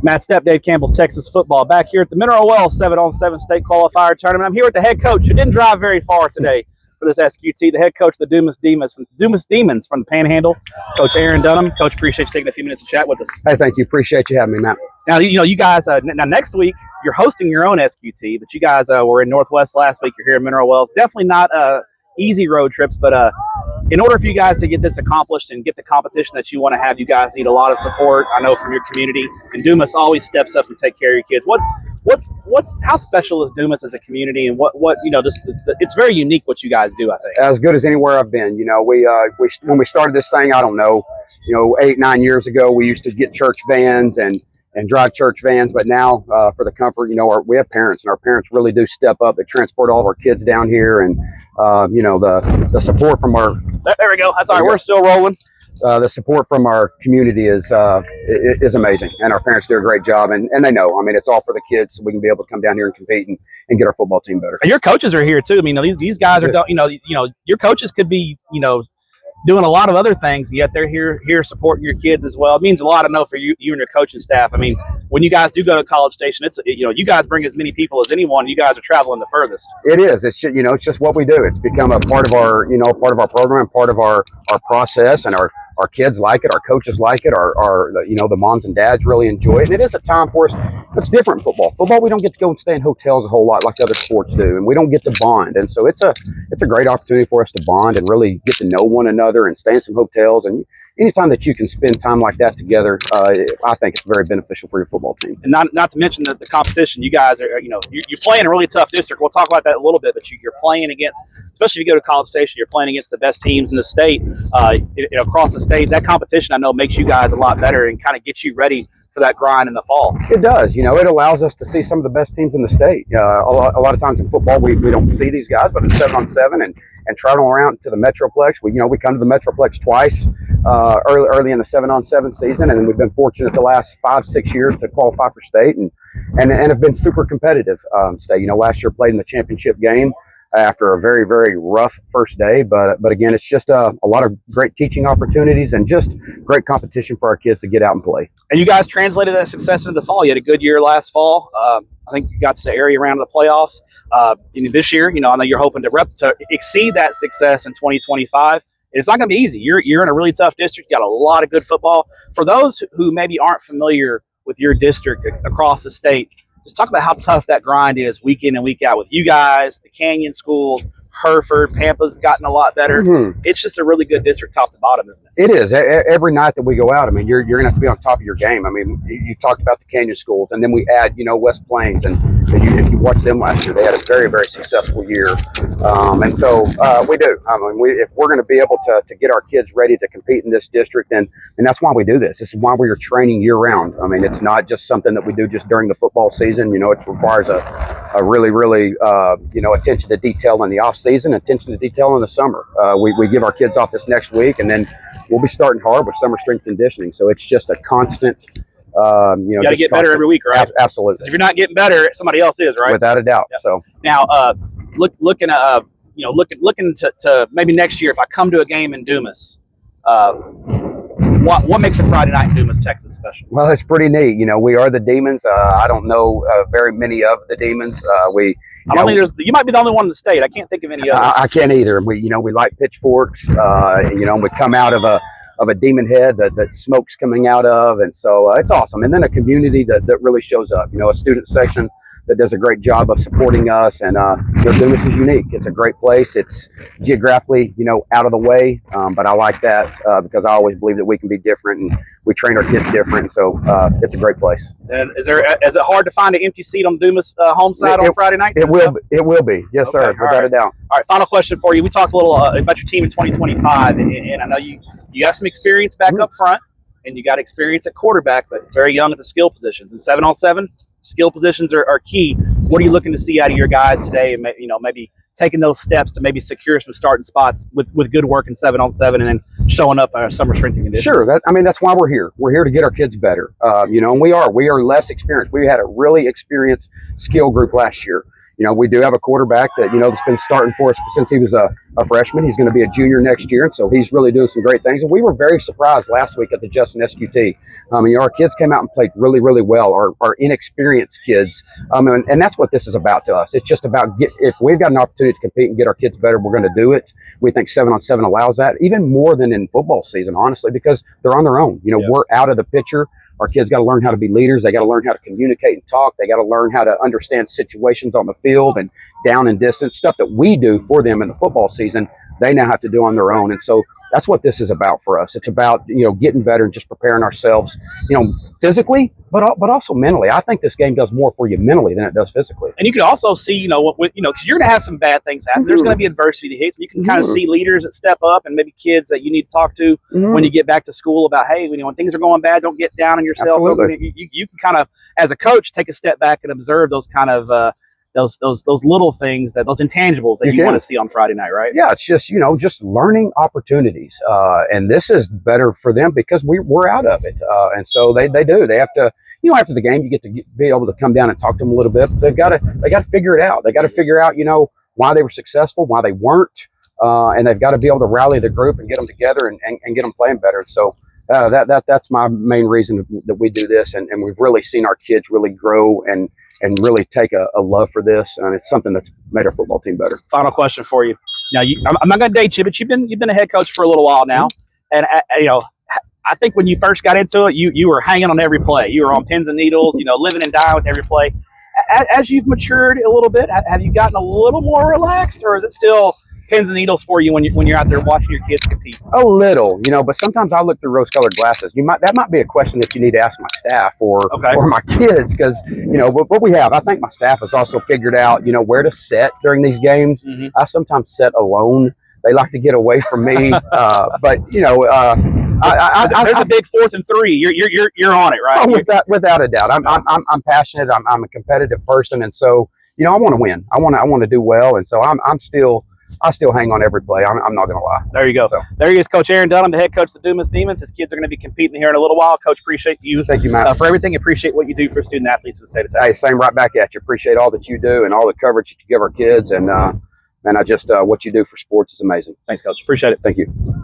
Matt Stepp, Dave Campbell's Texas football, back here at the Mineral Wells 7-on-7 state qualifier tournament. I'm here with the head coach who didn't drive very far today for this SQT, the head coach of the Dumas Demons from the Panhandle, Coach Aaron Dunnam. Coach, appreciate you taking a few minutes to chat with us. Hey, thank you. Appreciate you having me, Matt. Now, you guys, now next week, you're hosting your own SQT, but you guys were in Northwest last week. You're here in Mineral Wells. Definitely not easy road trips, but in order for you guys to get this accomplished and get the competition that you want to have, you guys need a lot of support, I know, from your community. And Dumas always steps up to take care of your kids. How special is Dumas as a community, and it's very unique what you guys do, I think. As good as anywhere I've been. When we started this thing, I don't know, 8-9 years ago, we used to get church vans and drive church vans, but now for the comfort, we have parents, and our parents really do step up. They transport all of our kids down here, and the support from our there we go. That's all right. We're still rolling. The support from our community is amazing, and our parents do a great job, and they know. I mean, it's all for the kids, so we can be able to come down here and compete and get our football team better. And your coaches are here too. I mean, these guys are, your coaches could be, doing a lot of other things, yet they're here supporting your kids as well. It means a lot to know for you and your coaching staff. I mean, when you guys do go to College Station, you guys bring as many people as anyone. You guys are traveling the furthest. It is. It's it's just what we do. It's become a part of our program, part of our process, and our kids like it, our coaches like it, the moms and dads really enjoy it. And it is a time for us. It's different in football. Football, we don't get to go and stay in hotels a whole lot like other sports do, and we don't get to bond. And so it's a great opportunity for us to bond and really get to know one another and stay in some hotels. And anytime that you can spend time like that together, I think it's very beneficial for your football team. And not to mention the competition. You guys are, you're playing a really tough district. We'll talk about that a little bit, but you're playing against, especially if you go to College Station, you're playing against the best teams in the state, across the state. That competition, I know, makes you guys a lot better and kind of gets you ready for that grind in the fall. It does. It allows us to see some of the best teams in the state. A lot of times in football, we don't see these guys, but in 7-on-7 and traveling around to the Metroplex, we come to the Metroplex twice early in the 7-on-7 season, and we've been fortunate the last 5-6 years to qualify for state and have been super competitive. State, last year played in the championship game after a very, very rough first day, but again, it's just a lot of great teaching opportunities and just great competition for our kids to get out and play. And you guys translated that success into the fall. You had a good year last fall. I think you got to the area round of the playoffs. This year, I know you're hoping to exceed that success in 2025. It's not going to be easy. You're in a really tough district. You got a lot of good football. For those who maybe aren't familiar with your district across the state, just talk about how tough that grind is week in and week out with you guys, the Canyon schools, Hereford, Pampa's gotten a lot better. Mm-hmm. It's just a really good district top to bottom, isn't it? It is. Every night that we go out, I mean, you're going to have to be on top of your game. I mean, you talked about the Canyon schools, and then we add, West Plains. And if you watch them last year, they had a very, very successful year. And so we do. I mean, if we're going to be able to get our kids ready to compete in this district, and that's why we do this. This is why we are training year round. I mean, it's not just something that we do just during the football season. It requires a really, really, attention to detail in the off season, attention to detail in the summer. We give our kids off this next week, and then we'll be starting hard with summer strength conditioning. So it's just a constant. You got to get better every week, right? Absolutely. If you're not getting better, somebody else is, right? Without a doubt. Yeah. So now, looking to maybe next year, if I come to a game in Dumas, what makes a Friday night in Dumas, Texas special? Well, it's pretty neat. We are the Demons. I don't know very many of the Demons. You might be the only one in the state. I can't think of any others. I can't either. We like pitchforks. We come out of a demon head that smoke's coming out of, and so it's awesome. And then a community that really shows up. A student section that does a great job of supporting us, and Dumas is unique. It's a great place. It's geographically out of the way, but I like that because I always believe that we can be different, and we train our kids different. And so it's a great place. And is it hard to find an empty seat on Dumas home side on Friday night? It will be. Yes, okay, sir, without a doubt. All right, final question for you. We talked a little about your team in 2025, and I know you have some experience back up front, and you got experience at quarterback, but very young at the skill positions. And 7-on-7, skill positions are key. What are you looking to see out of your guys today? And maybe taking those steps to maybe secure some starting spots with good work in 7-on-7, and then showing up our summer strength and conditioning. Sure. That's why we're here. We're here to get our kids better. And we are less experienced. We had a really experienced skill group last year. we do have a quarterback that, that's been starting for us since he was a freshman. He's going to be a junior next year, and so he's really doing some great things. And we were very surprised last week at the Justin SQT. Our kids came out and played really, really well, our inexperienced kids. And that's what this is about to us. It's just about if we've got an opportunity to compete and get our kids better, we're going to do it. We think 7-on-7 allows that, even more than in football season, honestly, because they're on their own. We're out of the picture. Our kids got to learn how to be leaders. They got to learn how to communicate and talk. They got to learn how to understand situations on the field and down and distance, stuff that we do for them in the football season. They now have to do on their own. And so that's what this is about for us. It's about, getting better and just preparing ourselves, physically, but also mentally. I think this game does more for you mentally than it does physically. And you can also see, because you're going to have some bad things happen. There's going to be adversity to hit. So you can kind of see leaders that step up and maybe kids that you need to talk to when you get back to school about, hey, when things are going bad, don't get down on yourself. Absolutely. You can kind of, as a coach, take a step back and observe those kind of those little things, those intangibles that you want to see on Friday night, right? Yeah, it's just, just learning opportunities. And this is better for them because we're out of it. And so they do. They have to, after the game, you get to be able to come down and talk to them a little bit. But they got to figure it out. They got to figure out, why they were successful, why they weren't. And they've got to be able to rally the group and get them together and get them playing better. So that's my main reason that we do this. And we've really seen our kids really grow and really take a love for this, and it's something that's made our football team better. Final question for you. Now, I'm not going to date you, but you've been a head coach for a little while now, and I think when you first got into it, you were hanging on every play. You were on pins and needles, living and dying with every play. As you've matured a little bit, have you gotten a little more relaxed, or is it still pins and needles for you when you're out there watching your kids compete? A little, but sometimes I look through rose-colored glasses. That might be a question that you need to ask my staff or my kids, because what we have, I think my staff has also figured out where to set during these games. I sometimes set alone. They like to get away from me, but there's a big 4th and 3. You're on it, right? Oh, without a doubt. I'm passionate. I'm a competitive person, and so I want to win. I want to do well, and so I still hang on every play. I'm not going to lie. There you go. So, there he is, Coach Aaron Dunnam, the head coach of the Dumas Demons. His kids are going to be competing here in a little while. Coach, appreciate you. Thank you, Matt. For everything. Appreciate what you do for student athletes in the state of Texas. Hey, same right back at you. Appreciate all that you do and all the coverage that you give our kids. And I just what you do for sports is amazing. Thanks, Coach. Appreciate it. Thank you.